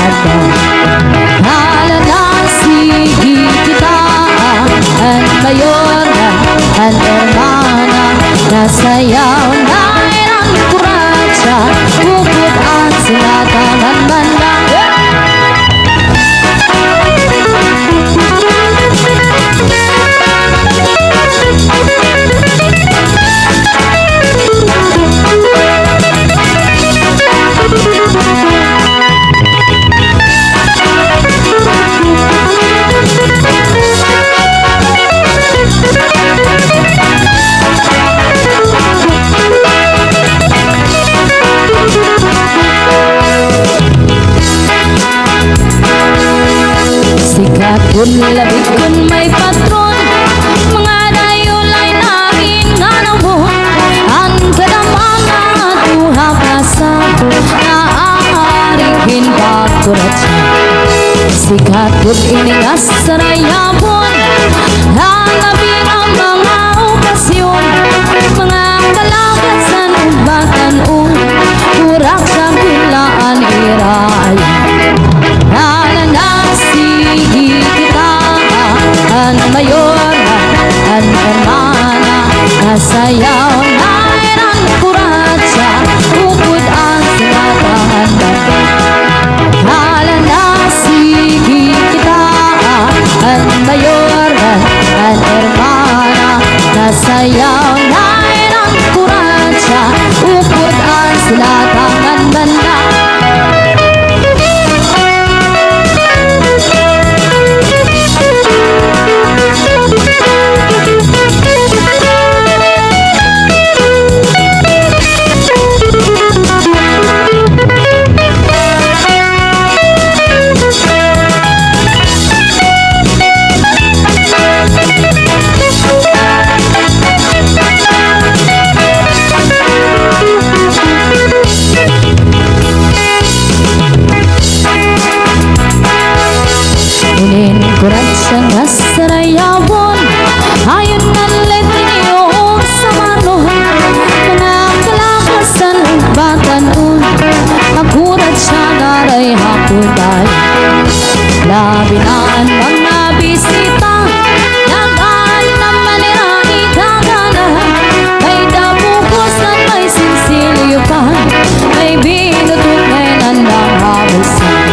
ada. Halana sige kita ang mayor ang hermana nasayaw na ang kuratsa bukod at sinatangan man lang. Sikat kun labig kun may patron, mga dayolay namin nga nabon. Ang kadamanga tuha pasako na aarigin pakuratsa. Sikat kun iningas sarayapon, hanapin ang mga okasyon. Mga kalakasan ubatan kurak sa bilaan irayan. Sige kita ang mayor ang hermana nasayaw na ang kuratsa bukod ang sinatangan banda. Halana sige kita ang mayor ang hermana nasayaw na ang kuratsa bukod ang sinatangan banda. Kuratsa nga sarayawon, ayon ng letiniyong sa manuhan. Mga kalakasan batanon, nakuratsa na ray hapunay. Labi na ang mga bisita, nagaan naman nila ikagana. May dabukos at may sinsilyo pa, may binutok may nandang habusan.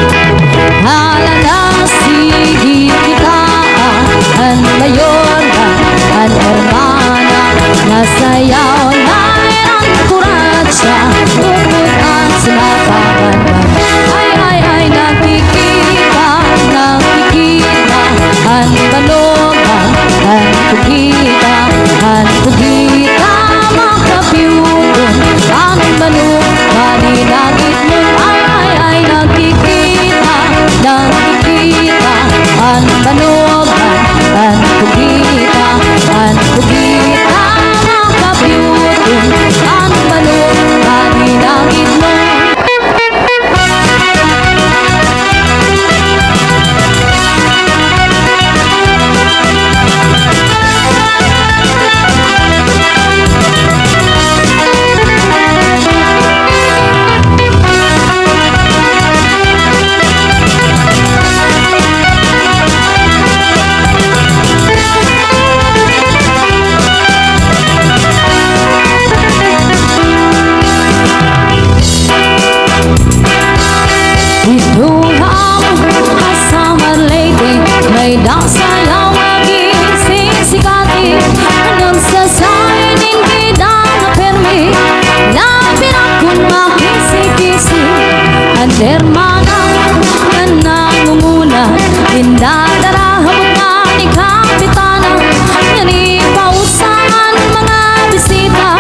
Halana sige kita ang mayor ang hermana nasayaw na ang kuratsa bukod ang sinatangan. Ay nakikita ang balogan ang kugita makapiyudon ang balog maninagit mo. Ay nakikita ang balogan ang kugita makapiyudon ang balog maninagit mo. May dasayaw magising sikati nang sasainin kita na permi. Lapin akong makisi-kisi ang hermana na nangunguna. Indadarahamot nga ni kapitana nanipausahan mga bisita.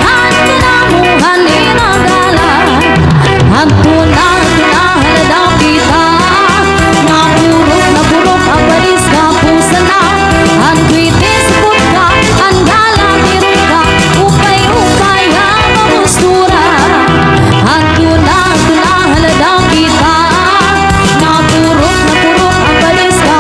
At kinamuhan inagala ang tunang-tunahalaw kita. Napurok ang balis ka pusa na ang kwitis put ka ang galang irot ka upay-upay ang mamustura. Ang tunang-tunahalaw kita. Napurok ang balis ka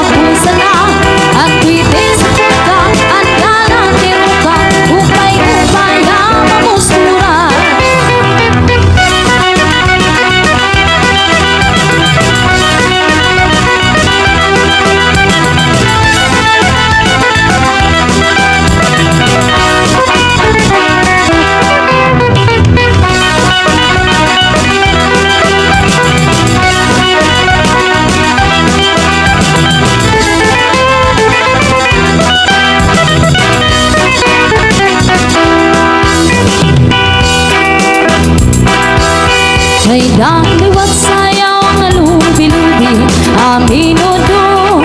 Dan lewat sayang lubi-lubi Aminudu